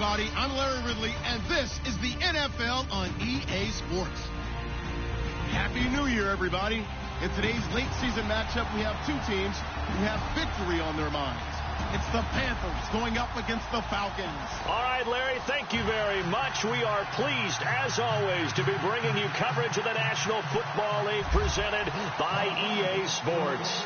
everybody. I'm Larry Ridley, and this is the NFL on EA Sports. Happy New Year, everybody. In today's late season matchup, we have two teams who have victory on their minds. It's the Panthers going up against the Falcons. All right, Larry, thank you very much. We are pleased, as always, to be bringing you coverage of the National Football League presented by EA Sports.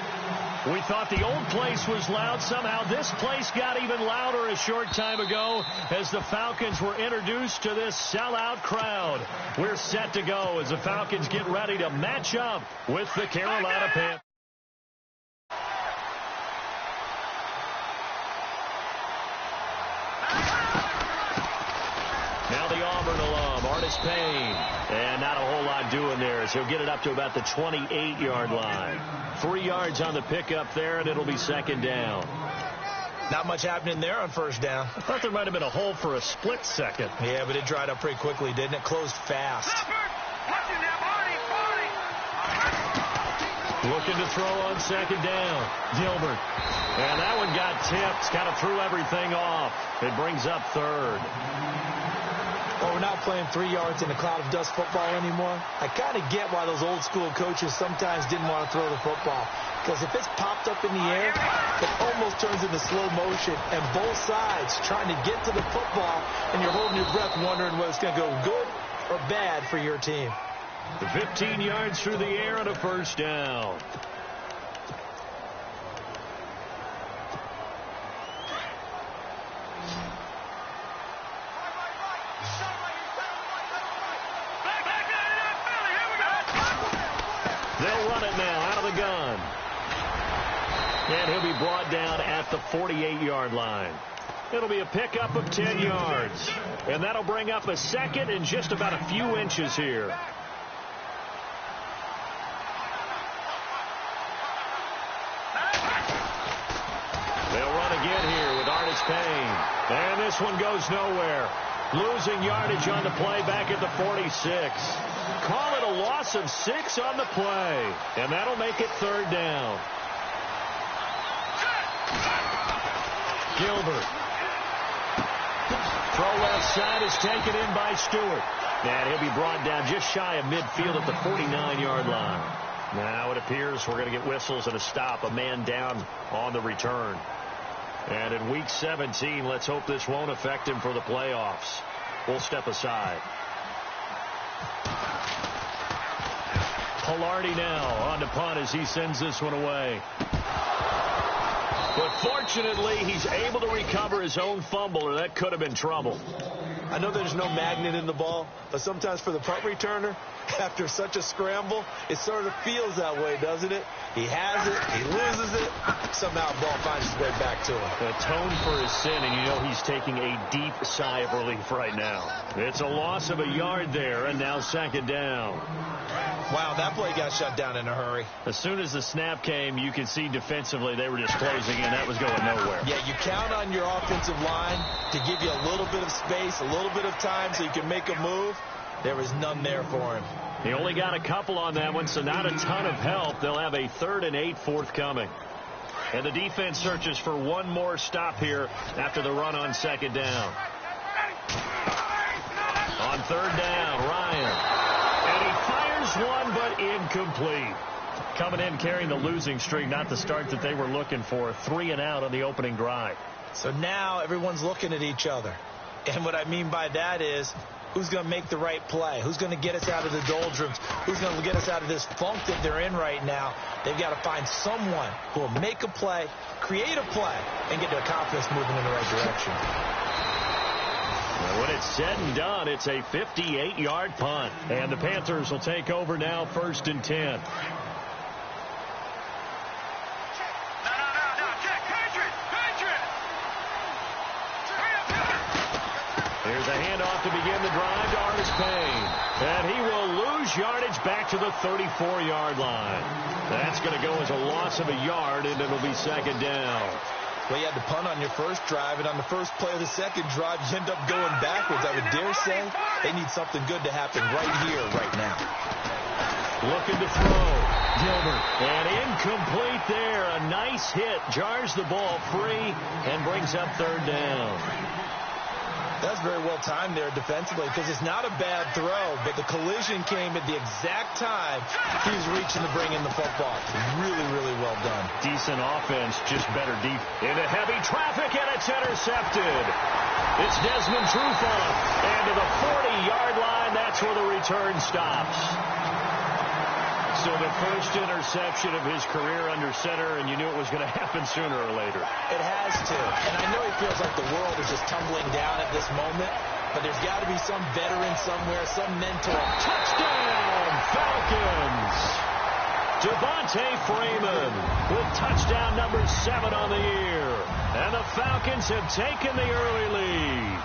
We thought the old place was loud. Somehow this place got even louder a short time ago as the Falcons were introduced to this sellout crowd. We're set to go as the Falcons get ready to match up with the Carolina Panthers. Now the Auburn alum, Artis Payne. And not a whole lot doing there as he'll get it up to about the 28-yard line. 3 yards on the pickup there, and it'll be second down. Not much happening there on first down. I thought there might have been a hole for a split second. Yeah, but it dried up pretty quickly, didn't it? Closed fast. Looking to throw on second down. Gilbert. And that one got tipped. Kind of threw everything off. It brings up third. Well, we're not playing 3 yards in a cloud of dust football anymore. I kind of get why those old school coaches sometimes didn't want to throw the football. Because if it's popped up in the air, it almost turns into slow motion. And both sides trying to get to the football, and you're holding your breath wondering whether it's going to go good or bad for your team. 15 yards through the air and a first down. They'll run it now out of the gun. And he'll be brought down at the 48-yard line. It'll be a pickup of 10 yards. And that'll bring up a second and just about a few inches here. They'll run again here with Artis Payne. And this one goes nowhere. Losing yardage on the play back at the 46. Call it a loss of 6 on the play. And that'll make it third down. Gilbert. Throw left side is taken in by Stewart. And he'll be brought down just shy of midfield at the 49-yard line. Now it appears we're going to get whistles and a stop. A man down on the return. And in week 17, let's hope this won't affect him for the playoffs. We'll step aside. Palardy now on to punt as he sends this one away. But fortunately, he's able to recover his own fumble, or that could have been trouble. I know there's no magnet in the ball, but sometimes for the punt returner, after such a scramble, it sort of feels that way, doesn't it? He has it, he loses it, somehow the ball finds its way back to him. Atone for his sin, and you know he's taking a deep sigh of relief right now. It's a loss of a yard there, and now second down. Wow, that play got shut down in a hurry. As soon as the snap came, you could see defensively they were just closing in. That was going nowhere. Yeah, you count on your offensive line to give you a little bit of space, a little bit of time so you can make a move. There was none there for him. He only got a couple on that one, so not a ton of help. They'll have a 3rd and 8 forthcoming. And the defense searches for one more stop here after the run on second down. On third down, Ryan. And he fires one, but incomplete. Coming in carrying the losing streak, not the start that they were looking for. 3 and out on the opening drive. So now everyone's looking at each other. And what I mean by that is, who's going to make the right play? Who's going to get us out of the doldrums? Who's going to get us out of this funk that they're in right now? They've got to find someone who will make a play, create a play, and get their confidence moving in the right direction. Well, when it's said and done, it's a 58-yard punt. And the Panthers will take over now, 1st and 10. Here's a handoff to begin the drive to Artis Payne. And he will lose yardage back to the 34-yard line. That's going to go as a loss of a yard, and it'll be second down. Well, you had to punt on your first drive, and on the first play of the second drive, you end up going backwards. I would dare say they need something good to happen right here, right now. Looking to throw. Gilbert. And incomplete there. A nice hit. Jars the ball free and brings up third down. That's very well timed there defensively because it's not a bad throw, but the collision came at the exact time he was reaching to bring in the football. Really, really well done. Decent offense, just better deep. Into heavy traffic, and it's intercepted. It's Desmond Trufant. And to the 40-yard line, that's where the return stops. So the first interception of his career under center, and you knew it was going to happen sooner or later. It has to. And I know he feels like the world is just tumbling down at this moment, but there's got to be some veteran somewhere, some mentor. Touchdown, Falcons! Devontae Freeman with touchdown number 7 on the year. And the Falcons have taken the early lead.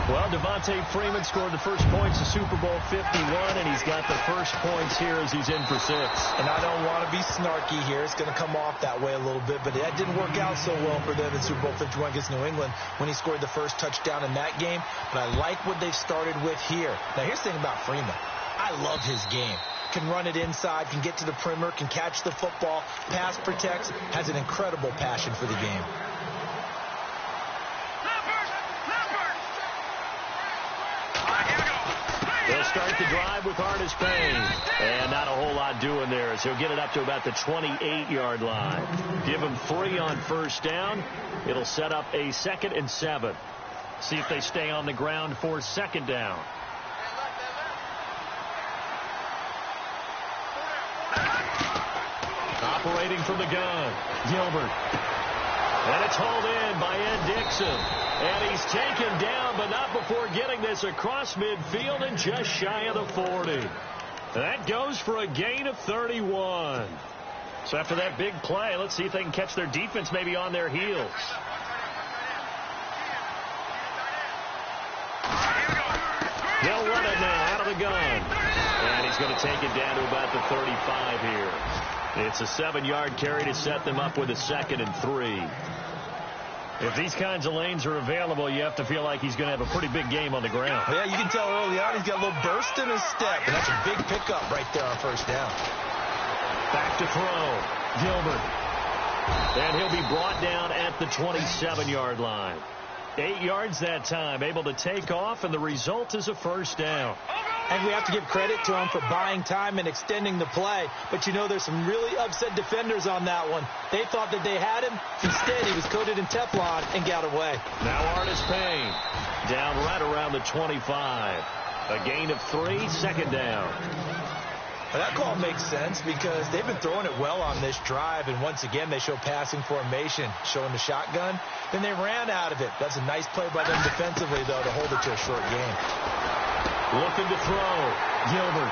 Well, Devontae Freeman scored the first points of Super Bowl 51, and he's got the first points here as he's in for 6. And I don't want to be snarky here. It's going to come off that way a little bit, but that didn't work out so well for them in Super Bowl 51 against New England when he scored the first touchdown in that game. But I like what they've started with here. Now, here's the thing about Freeman. I love his game. Can run it inside, can get to the perimeter, can catch the football, pass protects, has an incredible passion for the game. They'll start the drive with Artis Payne. And not a whole lot doing there as he'll get it up to about the 28-yard line. Give him 3 on first down. It'll set up a 2nd and 7. See if they stay on the ground for 2nd down. Operating from the gun, Gilbert. And it's hauled in by Ed Dixon. And he's taken down, but not before getting this across midfield and just shy of the 40. That goes for a gain of 31. So after that big play, let's see if they can catch their defense maybe on their heels. They'll run it now out of the gun. And he's going to take it down to about the 35 here. It's a 7-yard carry to set them up with a 2nd and 3. If these kinds of lanes are available, you have to feel like he's going to have a pretty big game on the ground. Yeah, you can tell early on he's got a little burst in his step, and that's a big pickup right there on first down. Back to throw, Gilbert. And he'll be brought down at the 27-yard line. 8 yards that time, able to take off, and the result is a first down. And we have to give credit to him for buying time and extending the play. But, you know, there's some really upset defenders on that one. They thought that they had him. Instead, he was coated in Teflon and got away. Now Artis Payne down right around the 25. A gain of 3, 2nd down. Well, that call makes sense because they've been throwing it well on this drive. And once again, they show passing formation, showing the shotgun. Then they ran out of it. That's a nice play by them defensively, though, to hold it to a short game. Looking to throw, Gilbert.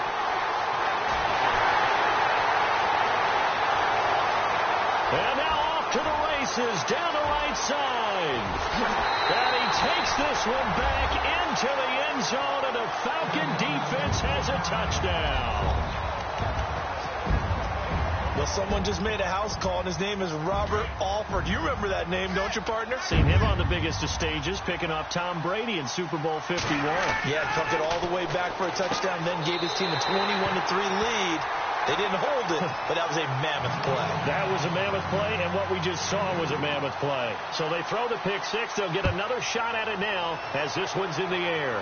And now off to the races, down the right side. And he takes this one back into the end zone, and the Falcon defense has a touchdown. Well, someone just made a house call, and his name is Robert Alford. You remember that name, don't you, partner? Seen him on the biggest of stages, picking off Tom Brady in Super Bowl 51. Yeah, took it all the way back for a touchdown, then gave his team a 21-3 lead. They didn't hold it, but that was a mammoth play. That was a mammoth play, and what we just saw was a mammoth play. So they throw the pick 6. They'll get another shot at it now as this one's in the air.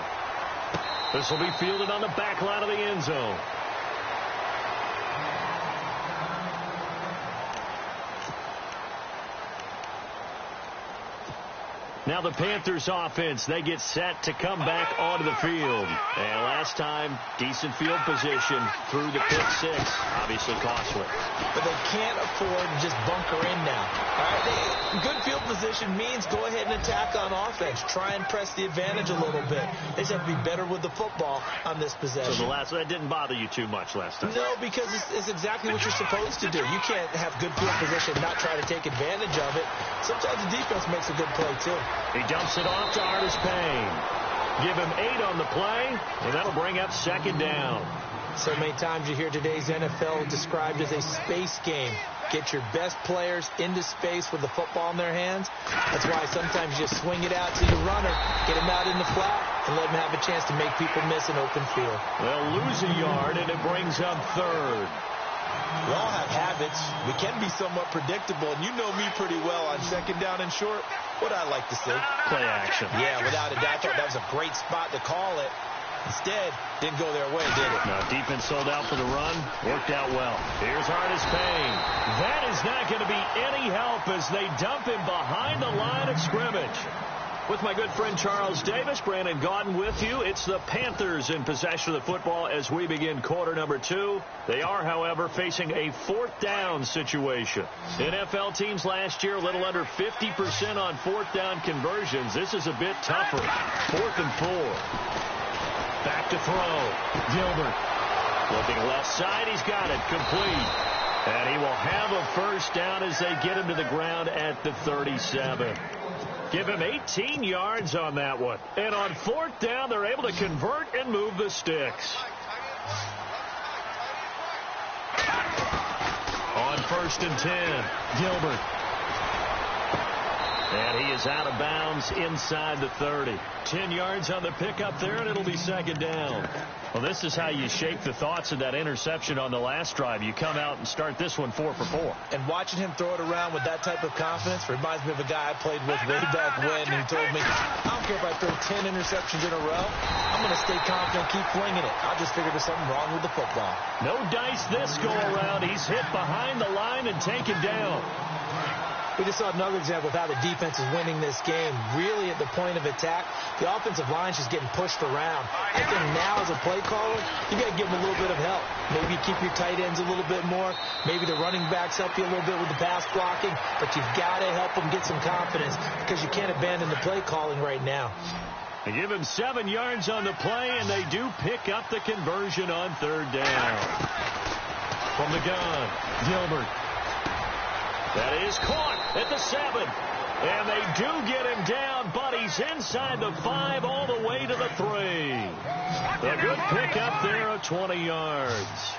This will be fielded on the back line of the end zone. Now the Panthers offense, they get set to come back onto the field. And last time, decent field position through the pick 6. Obviously costly. But they can't afford to just bunker in now. All right, good field position means go ahead and attack on offense. Try and press the advantage a little bit. They just have to be better with the football on this possession. So that didn't bother you too much last time? No, because it's exactly what you're supposed to do. You can't have good field position and not try to take advantage of it. Sometimes the defense makes a good play, too. He dumps it off to Artis Payne. Give him 8 on the play, and that'll bring up 2nd down. So many times you hear today's NFL described as a space game. Get your best players into space with the football in their hands. That's why sometimes you just swing it out to your runner, get him out in the flat, and let him have a chance to make people miss an open field. They'll lose a yard, and it brings up 3rd. We all have habits. We can be somewhat predictable, and you know me pretty well on 2nd down and short. What I like to see. Play action. Yeah, without a doubt. I thought that was a great spot to call it. Instead, didn't go their way, did it? No, defense sold out for the run. Worked out well. Here's Artis Payne. That is not going to be any help as they dump him behind the line of scrimmage. With my good friend Charles Davis, Brandon Gaudin with you. It's the Panthers in possession of the football as we begin quarter number 2. They are, however, facing a 4th down situation. NFL teams last year, a little under 50% on 4th down conversions. This is a bit tougher. 4th and 4. Back to throw. Gilbert. Looking left side. He's got it. Complete. And he will have a first down as they get him to the ground at the 37. Give him 18 yards on that one. And on 4th down, they're able to convert and move the sticks. On 1st and 10, Gilbert. And he is out of bounds inside the 30. 10 yards on the pickup there, and it'll be 2nd down. Well, this is how you shake the thoughts of that interception on the last drive. You come out and start this one 4 for 4. And watching him throw it around with that type of confidence reminds me of a guy I played with way back when who told me, I don't care if I throw 10 interceptions in a row. I'm going to stay confident, keep flinging it. I just figured there's something wrong with the football. No dice this go around. He's hit behind the line and taken down. We just saw another example of how the defense is winning this game. Really at the point of attack, the offensive line's just getting pushed around. I think now as a play caller, you got to give them a little bit of help. Maybe keep your tight ends a little bit more. Maybe the running backs help you a little bit with the pass blocking. But you've got to help them get some confidence because you can't abandon the play calling right now. They give him 7 yards on the play, and they do pick up the conversion on 3rd down. From the gun, Gilbert. That is caught at the 7. And they do get him down, but he's inside the 5 all the way to the 3. A good pickup there of 20 yards.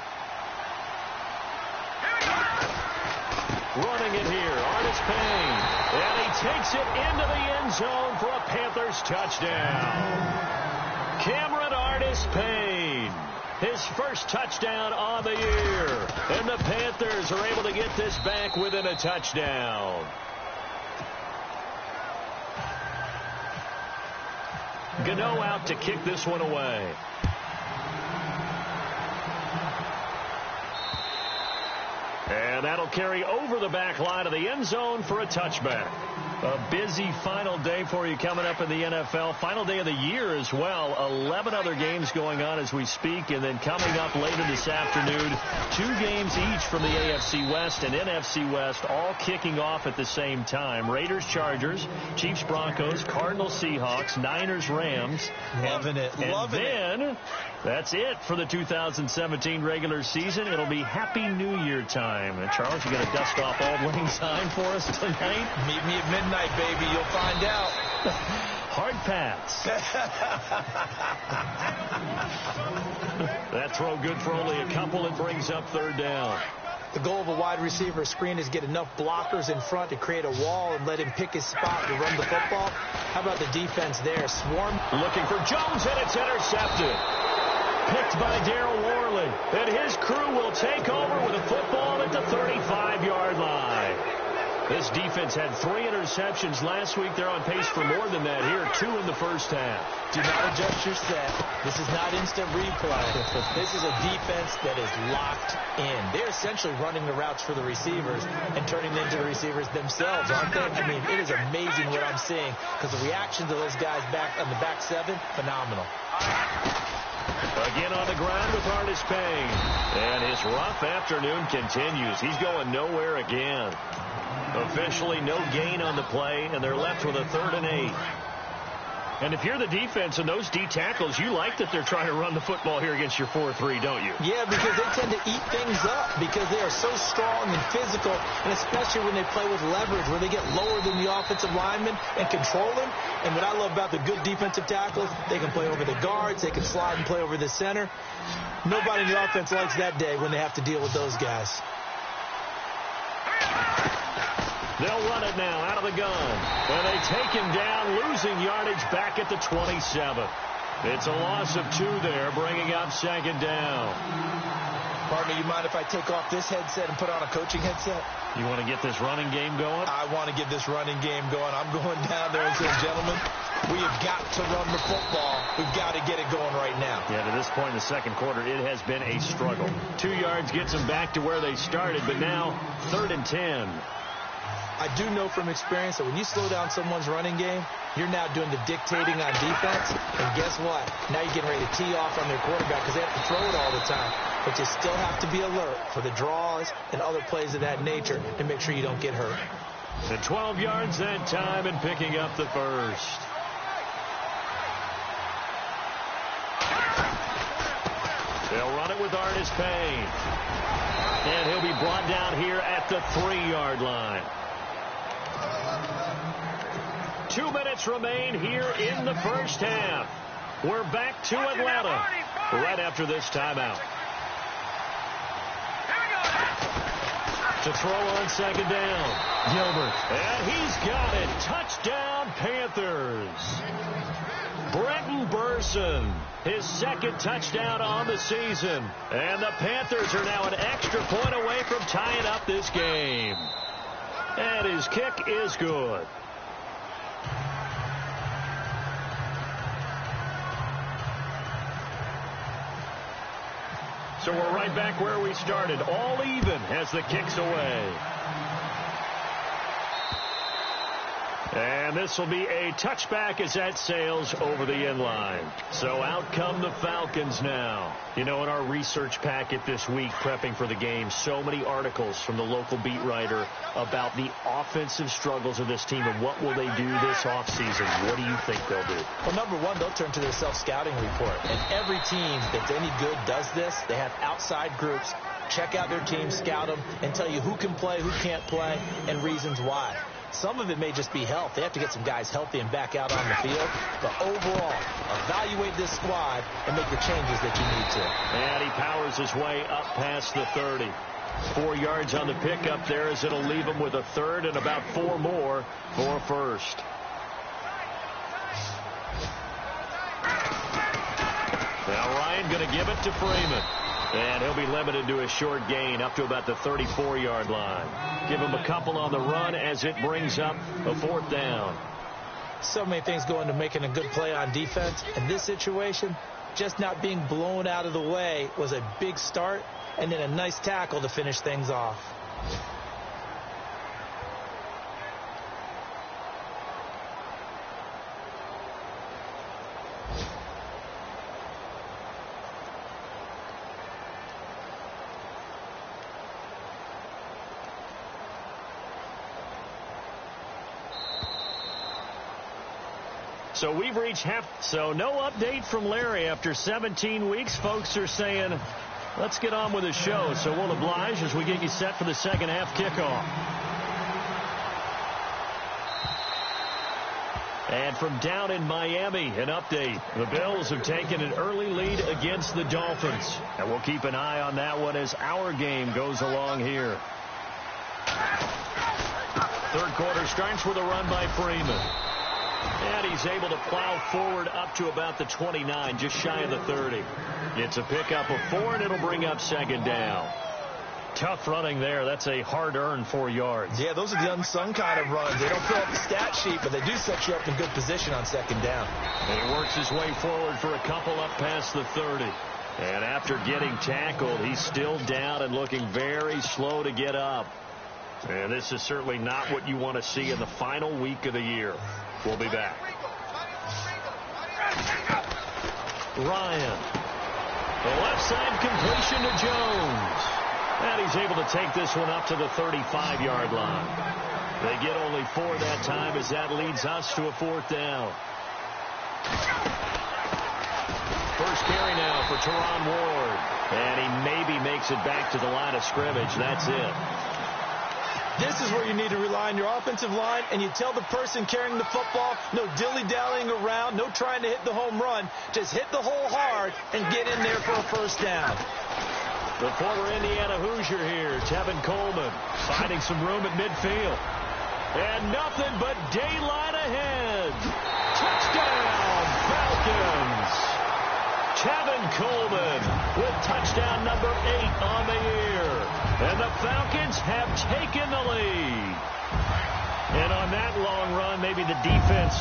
Running it here, Artis Payne. And he takes it into the end zone for a Panthers touchdown. Cameron Artis Payne. His first touchdown on the year. And the Panthers are able to get this back within a touchdown. Gano out to kick this one away. And that'll carry over the back line of the end zone for a touchback. A busy final day for you coming up in the NFL. Final day of the year as well. 11 other games going on as we speak. And then coming up later this afternoon, 2 games each from the AFC West and NFC West, all kicking off at the same time. Raiders, Chargers, Chiefs, Broncos, Cardinals, Seahawks, Niners, Rams. Loving it. Loving it. And then that's it for the 2017 regular season. It'll be Happy New Year time. And Charles, you going to dust off Auld Lang Syne for us tonight? Meet me at midnight, baby. You'll find out. Hard pass. That throw good for only a couple. It brings up 3rd down. The goal of a wide receiver screen is get enough blockers in front to create a wall and let him pick his spot to run the football. How about the defense there? Swarm. Looking for Jones, and it's intercepted. Picked by Daryl Worley. And his crew will take over with a football at the 35-yard line. This defense had 3 interceptions last week. They're on pace for more than that here. 2 in the first half. Do not adjust your set. This is not instant replay. This is a defense that is locked in. They're essentially running the routes for the receivers and turning them into the receivers themselves, aren't they? I mean, it is amazing what I'm seeing because the reaction to those guys back on the back 7, phenomenal. Again on the ground with Artis Payne. And his rough afternoon continues. He's going nowhere again. Officially no gain on the play, and they're left with a 3rd and 8. And if you're the defense and those D tackles, you like that they're trying to run the football here against your 4-3, don't you? Yeah, because they tend to eat things up because they are so strong and physical, and especially when they play with leverage, where they get lower than the offensive lineman and control him. And what I love about the good defensive tackles, they can play over the guards, they can slide and play over the center. Nobody in the offense likes that day when they have to deal with those guys. They'll run it now out of the gun. And they take him down, losing yardage back at the 27. It's a loss of 2 there, bringing up 2nd down. Partner, you mind if I take off this headset and put on a coaching headset? You want to get this running game going? I want to get this running game going. I'm going down there and saying, gentlemen, we have got to run the football. We've got to get it going right now. Yeah, to this point in the second quarter, it has been a struggle. 2 yards gets them back to where they started, but now 3rd and 10. I do know from experience that when you slow down someone's running game, you're now doing the dictating on defense. And guess what? Now you're getting ready to tee off on their quarterback because they have to throw it all the time. But you still have to be alert for the draws and other plays of that nature to make sure you don't get hurt. The 12 yards that time and picking up the first. They'll run it with Artis Payne. And he'll be brought down here at the 3-yard line. 2 minutes remain here in the first half. We're back to Atlanta right after this timeout. To throw on second down, Gilbert. And he's got it. Touchdown, Panthers. Brenton Burson, his second touchdown on the season. And the Panthers are now an extra point away from tying up this game. And his kick is good. So we're right back where we started, all even as the kick's away. And this will be a touchback as that sails over the end line. So out come the Falcons now. You know, in our research packet this week, prepping for the game, so many articles from the local beat writer about the offensive struggles of this team and what will they do this offseason. What do you think they'll do? Well, number one, they'll turn to their self-scouting report. And every team that's any good does this. They have outside groups. Check out their team, scout them, and tell you who can play, who can't play, and reasons why. Some of it may just be health. They have to get some guys healthy and back out on the field. But overall, evaluate this squad and make the changes that you need to. And he powers his way up past the 30. 4 yards on the pickup there as it'll leave him with a third and about 4 more for first. Now Ryan going to give it to Freeman. And he'll be limited to a short gain up to about the 34-yard line. Give him a couple on the run as it brings up a 4th down. So many things go into making a good play on defense. In this situation, just not being blown out of the way was a big start, and then a nice tackle to finish things off. So we've reached half. So no update from Larry after 17 weeks. Folks are saying, let's get on with the show. So we'll oblige as we get you set for the second half kickoff. And from down in Miami, an update. The Bills have taken an early lead against the Dolphins. And we'll keep an eye on that one as our game goes along here. Third quarter starts with a run by Freeman. And he's able to plow forward up to about the 29, just shy of the 30. It's a pickup of 4, and it'll bring up second down. Tough running there. That's a hard-earned 4 yards. Yeah, those are the unsung kind of runs. They don't fill up the stat sheet, but they do set you up in good position on second down. And he works his way forward for a couple up past the 30. And after getting tackled, he's still down and looking very slow to get up. And this is certainly not what you want to see in the final week of the year. We'll be back. Ryan. The left side completion to Jones. And he's able to take this one up to the 35-yard line. They get only 4 that time as that leads us to a 4th down. First carry now for Teron Ward. And he maybe makes it back to the line of scrimmage. That's it. This is where you need to rely on your offensive line, and you tell the person carrying the football, no dilly-dallying around, no trying to hit the home run. Just hit the hole hard and get in there for a first down. The former Indiana Hoosier here, Tevin Coleman, finding some room at midfield. And nothing but daylight ahead. Touchdown, Falcons. Tevin Coleman with touchdown number 8 on the year. And the Falcons have taken the maybe the defense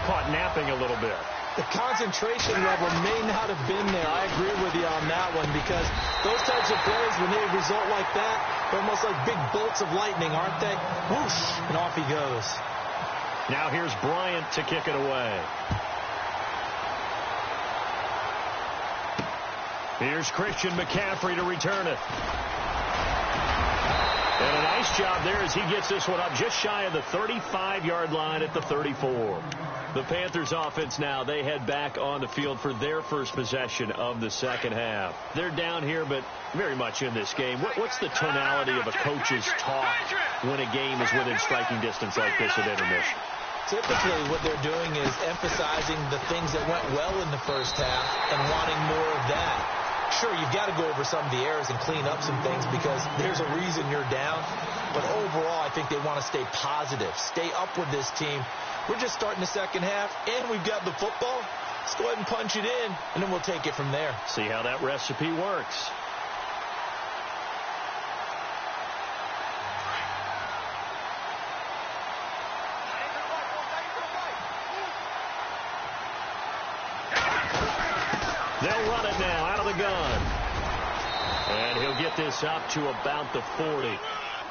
caught napping a little bit. The concentration level may not have been there. I agree with you on that one, because those types of plays, when they result like that, they're almost like big bolts of lightning, aren't they? Whoosh, and off he goes. Now here's Bryant to kick it away. Here's Christian McCaffrey to return it. And a nice job there as he gets this one up just shy of the 35-yard line at the 34. The Panthers offense now, they head back on the field for their first possession of the second half. They're down here, but very much in this game. What's the tonality of a coach's talk when a game is within striking distance like this at intermission? Typically, what they're doing is emphasizing the things that went well in the first half and wanting more of that. Sure, you've got to go over some of the errors and clean up some things because there's a reason you're down. But overall, I think they want to stay positive, stay up with this team. We're just starting the second half, and we've got the football. Let's go ahead and punch it in, and then we'll take it from there. See how that recipe works. They'll run it now out of the gun. And he'll get this up to about the 40.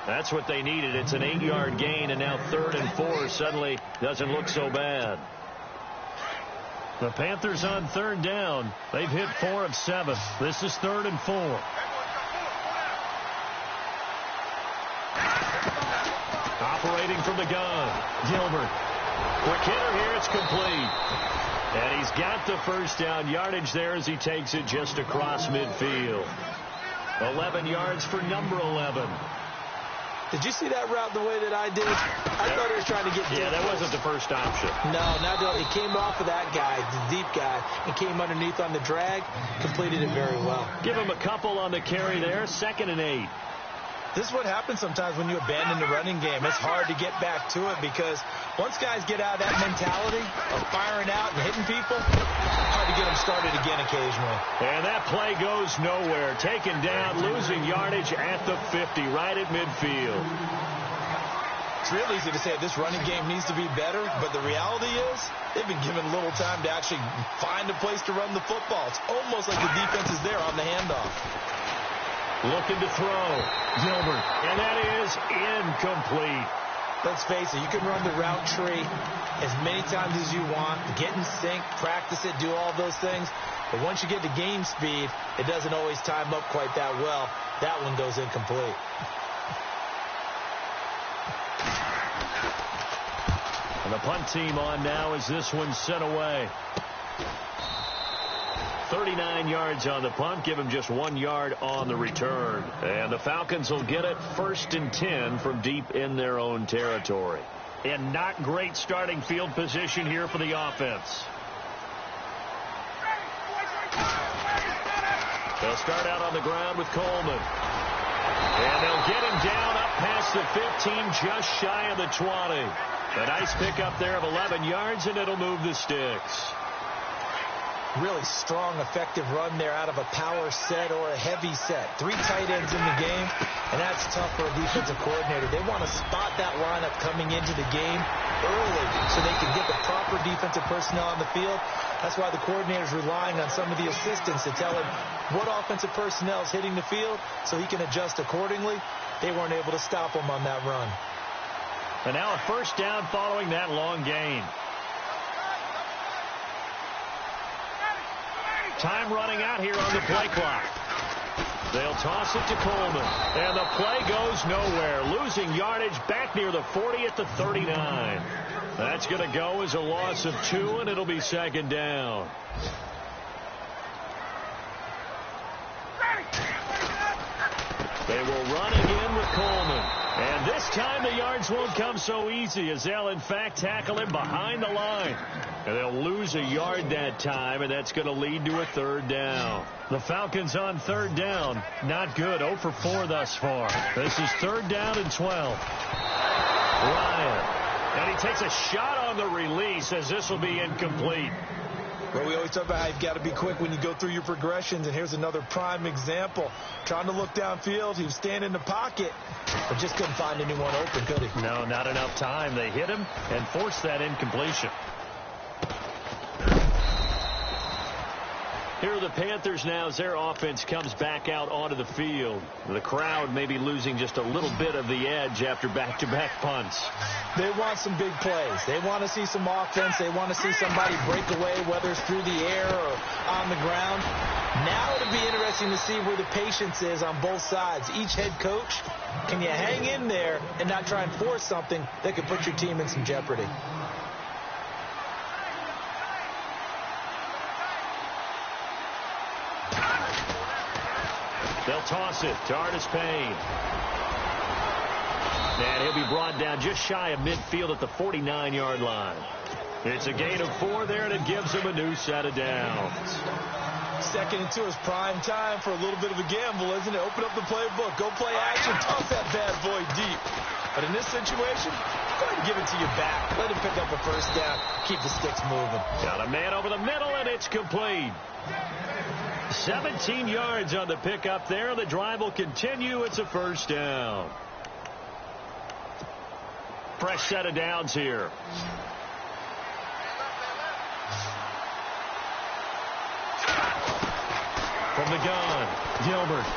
That's what they needed. It's an 8-yard gain, and now 3rd and 4 suddenly doesn't look so bad. The Panthers on 3rd down. They've hit 4 of 7. This is 3rd and 4. Operating from the gun, Gilbert. Quick hitter here, it's complete. And he's got the first down yardage there as he takes it just across midfield. 11 yards for number 11. Did you see that route the way that I did? I thought he was trying to get deep. Yeah, that wasn't the first option. No, not really. He came off of that guy, the deep guy, and came underneath on the drag, completed it very well. Give him a couple on the carry there, 2nd and 8. This is what happens sometimes when you abandon the running game. It's hard to get back to it because once guys get out of that mentality of firing out and hitting people, hard to get them started again occasionally. And that play goes nowhere. Taken down, losing yardage at the 50, right at midfield. It's real easy to say this running game needs to be better, but the reality is they've been given little time to actually find a place to run the football. It's almost like the defense is there on the handoff. Looking to throw. Gilbert. And that is incomplete. Let's face it, you can run the route tree as many times as you want, get in sync, practice it, do all those things. But once you get to game speed, it doesn't always time up quite that well. That one goes incomplete. And the punt team on now as this one's sent away. 39 yards on the punt. Give him just 1 yard on the return. And the Falcons will get it 1st and 10 from deep in their own territory. And not great starting field position here for the offense. They'll start out on the ground with Coleman. And they'll get him down up past the 15, just shy of the 20. A nice pickup there of 11 yards, and it'll move the sticks. Really strong, effective run there out of a power set or a heavy set. 3 tight ends in the game, and that's tough for a defensive coordinator. They want to spot that lineup coming into the game early so they can get the proper defensive personnel on the field. That's why the coordinator's relying on some of the assistants to tell him what offensive personnel is hitting the field so he can adjust accordingly. They weren't able to stop him on that run. And now a first down following that long gain. Time running out here on the play clock. They'll toss it to Coleman. And the play goes nowhere. Losing yardage back near the 40 at the 39. That's going to go as a loss of 2, and it'll be 2nd down. They will run again with Coleman. And this time the yards won't come so easy as they'll, in fact, tackle him behind the line. And they'll lose a yard that time, and that's going to lead to a 3rd down. The Falcons on 3rd down. Not good. 0 for 4 thus far. This is 3rd down and 12. Ryan. And he takes a shot on the release as this will be incomplete. Well, we always talk about how you've got to be quick when you go through your progressions, and here's another prime example. Trying to look downfield, he was standing in the pocket, but just couldn't find anyone open, could he? No, not enough time. They hit him and forced that incompletion. Here are the Panthers now as their offense comes back out onto the field. The crowd may be losing just a little bit of the edge after back-to-back punts. They want some big plays. They want to see some offense. They want to see somebody break away, whether it's through the air or on the ground. Now it'll be interesting to see where the patience is on both sides. Each head coach, can you hang in there and not try and force something that could put your team in some jeopardy? They'll toss it to Artis Payne. And he'll be brought down just shy of midfield at the 49-yard line. It's a gain of 4 there, and it gives him a new set of downs. Second and 2 is prime time for a little bit of a gamble, isn't it? Open up the playbook. Go play action. Toss that bad boy deep. But in this situation, go ahead and give it to your back. Let him pick up a first down. Keep the sticks moving. Got a man over the middle, and it's complete. 17 yards on the pickup there. The drive will continue. It's a first down. Fresh set of downs here. From the gun, Gilbert.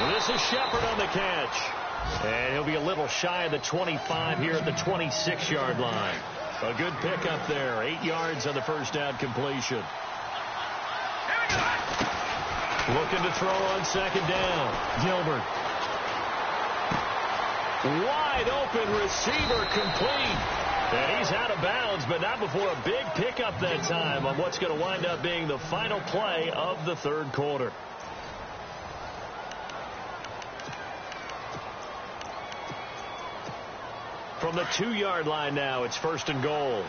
Well, this is Shepard on the catch. And he'll be a little shy of the 25 here at the 26-yard line. A good pickup there. 8 yards on the first down completion. Looking to throw on second down. Gilbert. Wide open receiver complete. And he's out of bounds, but not before a big pickup that time on what's going to wind up being the final play of the third quarter. From the 2-yard line now, it's first and goal.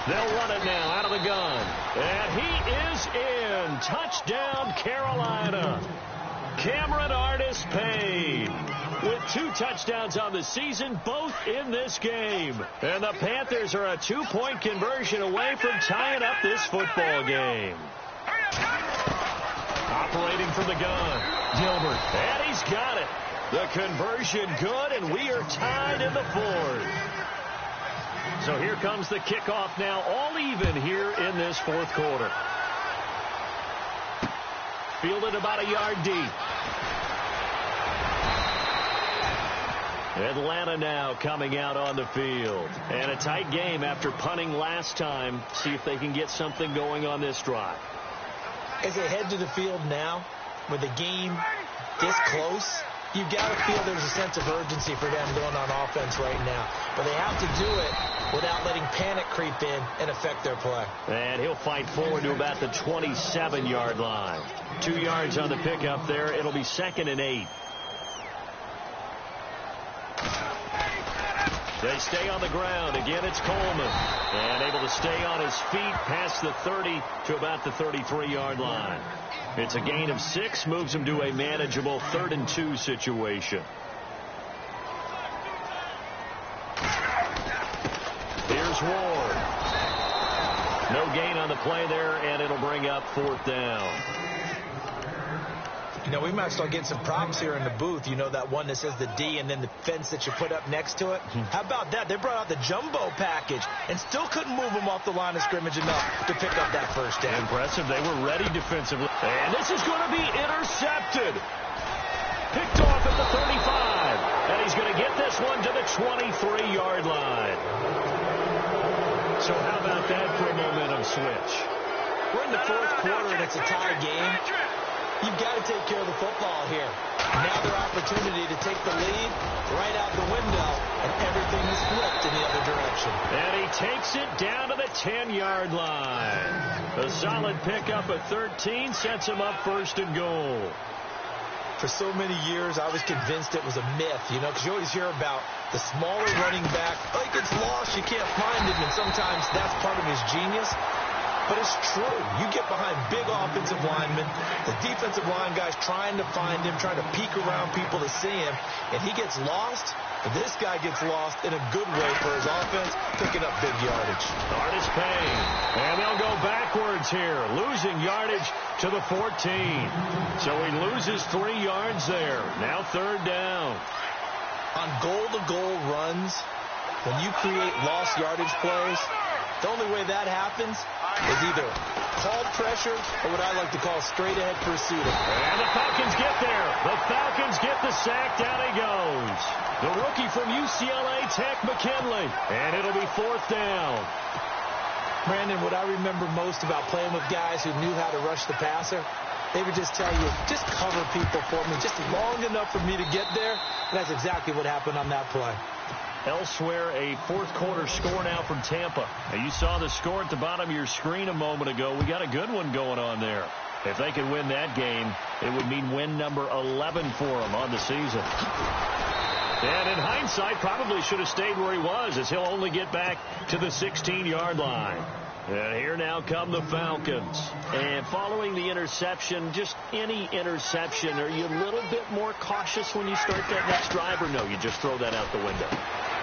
They'll run it now out of the gun. And he is in. Touchdown, Carolina. Cameron Artis Payne with 2 touchdowns on the season, both in this game. And the Panthers are a 2-point conversion away from tying up this football game. Operating from the gun, Gilbert. And he's got it. The conversion good, and we are tied in the fourth. So here comes the kickoff now, all even here in this fourth quarter. Fielded about a yard deep. Atlanta now coming out on the field. And a tight game after punting last time. See if they can get something going on this drive. As they head to the field now, with the game this close, you've got to feel there's a sense of urgency for them going on offense right now. But they have to do it without letting panic creep in and affect their play. And he'll fight forward to about the 27-yard line. 2 yards on the pickup there. It'll be 2nd and 8. They stay on the ground. Again, it's Coleman. And able to stay on his feet past the 30 to about the 33-yard line. It's a gain of 6, moves him to a manageable 3rd and 2 situation. Here's Ward. No gain on the play there, and it'll bring up 4th down. You know, we might start getting some props here in the booth. You know, that one that says the D and then the fence that you put up next to it? How about that? They brought out the jumbo package and still couldn't move them off the line of scrimmage enough to pick up that first down. Impressive. They were ready defensively. And this is going to be intercepted. Picked off at the 35. And he's going to get this one to the 23-yard line. So how about that for a momentum switch? We're in the fourth quarter and it's a tie game. You've got to take care of the football here. Now their opportunity to take the lead right out the window, and everything is flipped in the other direction. And he takes it down to the 10-yard line. A solid pickup at 13 sets him up 1st and goal. For so many years, I was convinced it was a myth, you know, because you always hear about the smaller running back. Oh, he gets lost, you can't find him, and sometimes that's part of his genius. But it's true. You get behind big offensive linemen, the defensive line guys trying to find him, trying to peek around people to see him, and he gets lost, But this guy gets lost in a good way for his offense, picking up big yardage. Artis Payne. And they'll go backwards here, losing yardage to the 14. So he loses 3 yards there. Now 3rd down. On goal-to-goal runs, when you create lost yardage plays, the only way that happens is either called pressure or what I like to call straight-ahead pursuit. And the Falcons get there. The Falcons get the sack. Down he goes. The rookie from UCLA, Tech McKinley. And it'll be 4th down. Brandon, what I remember most about playing with guys who knew how to rush the passer, they would just tell you, just cover people for me, just long enough for me to get there. And that's exactly what happened on that play. Elsewhere, a 4th quarter score now from Tampa. Now, you saw the score at the bottom of your screen a moment ago. We got a good one going on there. If they could win that game, it would mean win number 11 for them on the season. And in hindsight, probably should have stayed where he was, as he'll only get back to the 16-yard line. And here now come the Falcons. And following the interception, just any interception, are you a little bit more cautious when you start that next drive, or no, you just throw that out the window?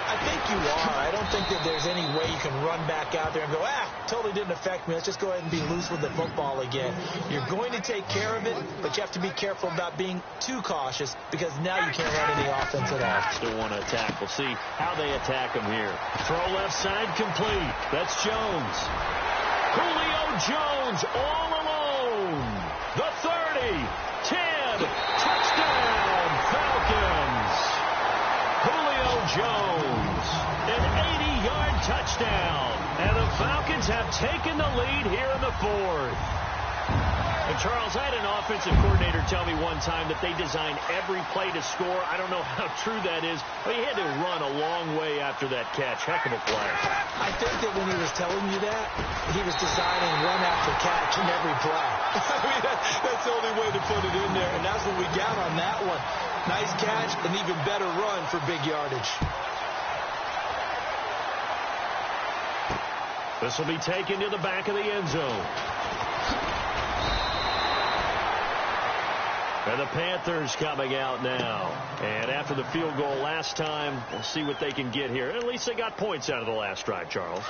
I think you are. I don't think that there's any way you can run back out there and go, totally didn't affect me. Let's just go ahead and be loose with the football again. You're going to take care of it, but you have to be careful about being too cautious because now you can't run any offense at all. Still want to attack. We'll see how they attack him here. Throw left side complete. That's Jones. Julio Jones all alone. The 30, 10, touchdown, Falcons. Julio Jones, an 80-yard touchdown. And the Falcons have taken the lead here in the 4th. And Charles, I had an offensive coordinator tell me one time that they design every play to score. I don't know how true that is, but he had to run a long way after that catch. Heck of a play. I think that when he was telling you that, he was designing run after catch in every play. I mean, that's the only way to put it in there, and that's what we got on that one. Nice catch, an even better run for big yardage. This will be taken to the back of the end zone. And the Panthers coming out now. And after the field goal last time, we'll see what they can get here. At least they got points out of the last drive, Charles.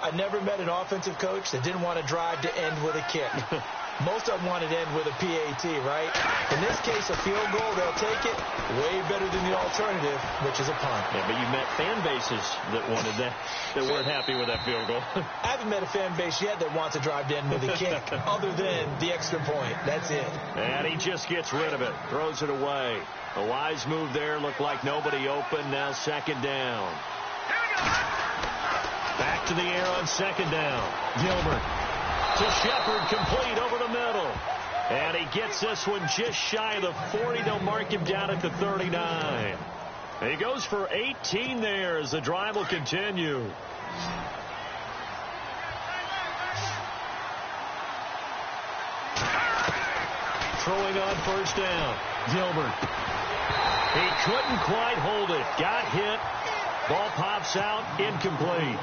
I never met an offensive coach that didn't want to drive to end with a kick. Most of them wanted to end with a PAT, right? In this case, a field goal, they'll take it. Way better than the alternative, which is a punt. Yeah, but you met fan bases that wanted that, that weren't happy with that field goal. I haven't met a fan base yet that wants to drive to end with a kick, other than the extra point. That's it. And he just gets rid of it, throws it away. A wise move there, looked like nobody open. Now 2nd down. Back to the air on 2nd down. Gilbert to Shepard, complete over the middle. And he gets this one just shy of the 40. They'll mark him down at the 39. He goes for 18 there as the drive will continue. Throwing on 1st down. Gilbert. He couldn't quite hold it. Got hit. Ball pops out. Incomplete.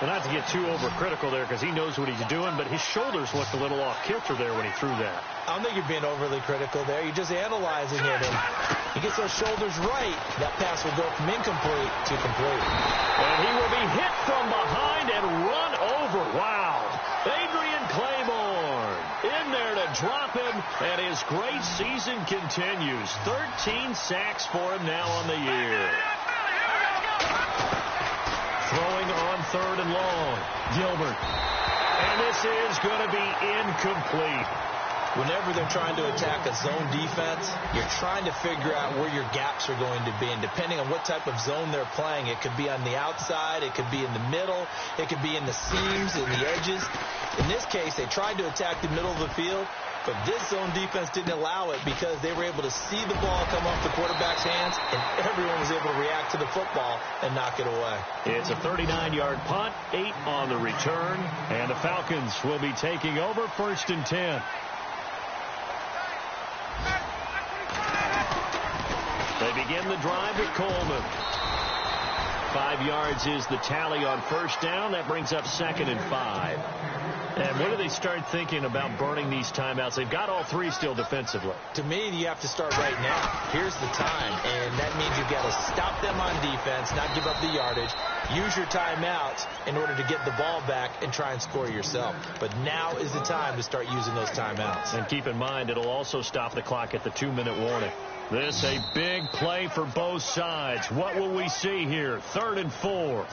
And not to get too overcritical there because he knows what he's doing, but his shoulders looked a little off kilter there when he threw that. I don't think you're being overly critical there. You're just analyzing it. And he gets those shoulders right. That pass will go from incomplete to complete. And he will be hit from behind and run over. Wow. Adrian Claiborne in there to drop him, and his great season continues. 13 sacks for him now on the year. Throwing on 3rd and long. Gilbert. And this is going to be incomplete. Whenever they're trying to attack a zone defense, you're trying to figure out where your gaps are going to be. And depending on what type of zone they're playing, it could be on the outside, it could be in the middle, it could be in the seams, in the edges. In this case, they tried to attack the middle of the field, but this zone defense didn't allow it because they were able to see the ball come off the quarterback's hands, and everyone was able to react to the football and knock it away. It's a 39-yard punt, 8 on the return, and the Falcons will be taking over 1st and 10. They begin the drive with Coleman. 5 yards is the tally on first down. That brings up 2nd and 5. And when do they start thinking about burning these timeouts? They've got all 3 still defensively. To me, you have to start right now. Here's the time, and that means you've got to stop them on defense, not give up the yardage, use your timeouts in order to get the ball back and try and score yourself. But now is the time to start using those timeouts. And keep in mind, it'll also stop the clock at the 2-minute warning. This a big play for both sides. What will we see here? 3rd and 4.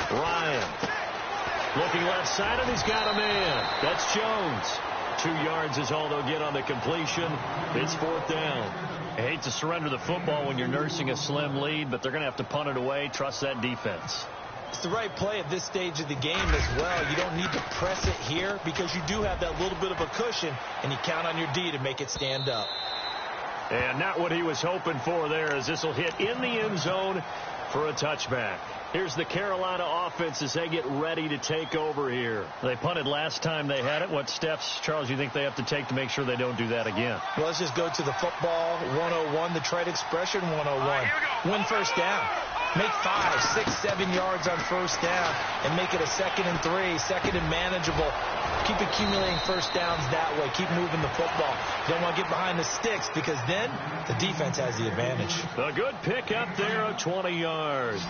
Ryan looking left side, and he's got a man. That's Jones. 2 yards is all they'll get on the completion. It's 4th down. I hate to surrender the football when you're nursing a slim lead, but they're going to have to punt it away. Trust that defense. It's the right play at this stage of the game as well. You don't need to press it here because you do have that little bit of a cushion, and you count on your D to make it stand up. And not what he was hoping for there, as this will hit in the end zone for a touchback. Here's the Carolina offense as they get ready to take over here. They punted last time they had it. What steps, Charles, you think they have to take to make sure they don't do that again? Well, let's just go to the football 101, the trade expression 101. Win first down. Make 5, 6, 7 yards on first down and make it a 2nd and 3, 2nd and manageable. Keep accumulating first downs that way. Keep moving the football. You don't want to get behind the sticks because then the defense has the advantage. A good pick up there of 20 yards.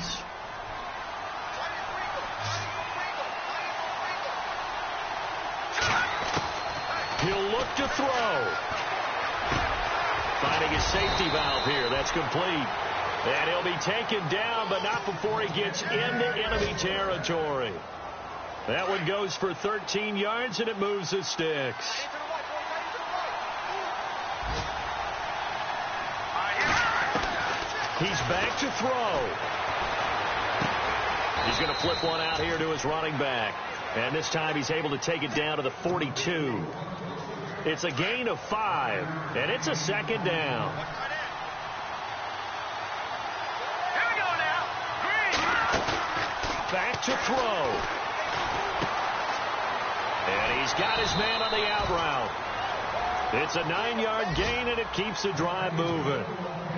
He'll look to throw. Finding his safety valve here. That's complete. And he'll be taken down, but not before he gets into enemy territory. That one goes for 13 yards, and it moves the sticks. He's back to throw. He's going to flip one out here to his running back. And this time he's able to take it down to the 42. It's a gain of 5, and it's a 2nd down. Back to throw. And he's got his man on the out route. It's a 9-yard gain, and it keeps the drive moving.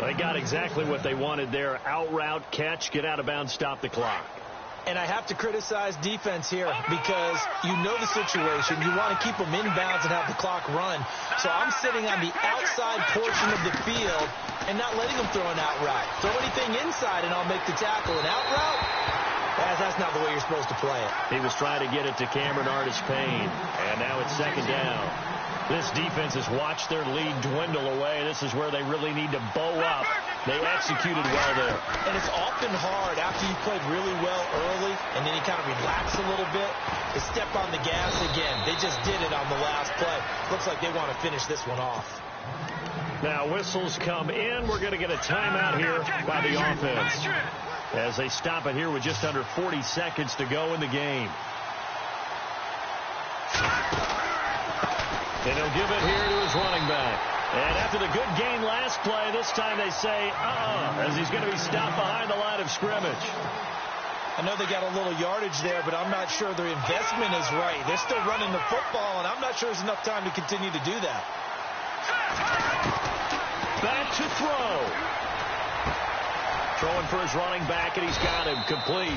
They got exactly what they wanted there. Out route, catch, get out of bounds, stop the clock. And I have to criticize defense here because you know the situation. You want to keep them inbounds and have the clock run. So I'm sitting on the outside portion of the field and not letting them throw an out route. Throw anything inside, and I'll make the tackle. An out route? That's not the way you're supposed to play it. He was trying to get it to Cameron Artis-Payne, and now it's 2nd down. This defense has watched their lead dwindle away. This is where they really need to bow up. They executed well there. And it's often hard after you played really well early and then you kind of relax a little bit to step on the gas again. They just did it on the last play. Looks like they want to finish this one off. Now whistles come in. We're going to get a timeout here by the offense as they stop it here with just under 40 seconds to go in the game. And he'll give it here to his running back. And after the good gain last play, this time they say, as he's going to be stopped behind the line of scrimmage. I know they got a little yardage there, but I'm not sure their investment is right. They're still running the football, and I'm not sure there's enough time to continue to do that. Back to throw. Throwing for his running back, and he's got him complete.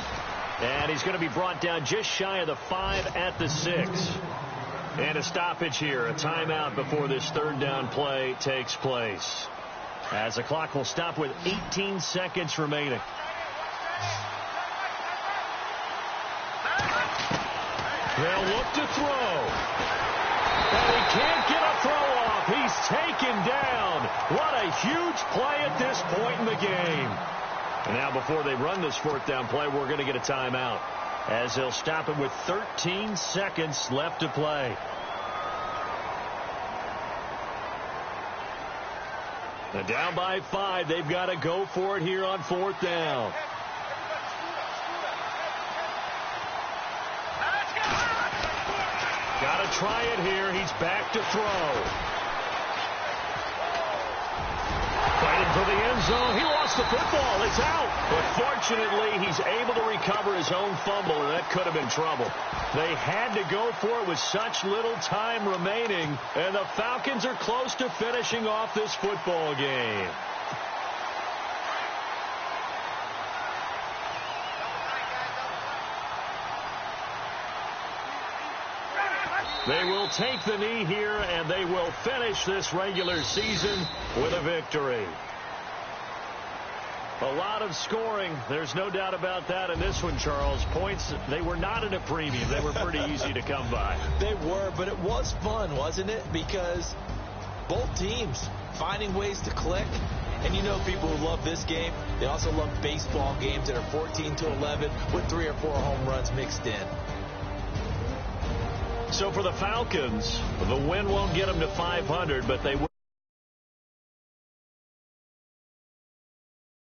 And he's going to be brought down just shy of the 5 at the 6. And a stoppage here, a timeout before this 3rd down play takes place. As the clock will stop with 18 seconds remaining. They'll look to throw. And he can't get a throw off. He's taken down. What a huge play at this point in the game. And now before they run this 4th down play, we're going to get a timeout, as they'll stop it with 13 seconds left to play. And down by 5, they've got to go for it here on 4th down. Got to try it here. He's back to throw. Fighting for the end zone. He lost the football. It's out. But fortunately, he's able to recover his own fumble, and that could have been trouble. They had to go for it with such little time remaining, and the Falcons are close to finishing off this football game. They will take the knee here, and they will finish this regular season with a victory. A lot of scoring. There's no doubt about that in this one, Charles. Points, they were not at a premium. They were pretty easy to come by. They were, but it was fun, wasn't it? Because both teams finding ways to click. And you know people who love this game, they also love baseball games that are 14-11 with 3 or 4 home runs mixed in. So for the Falcons, the win won't get them to 500, but they will.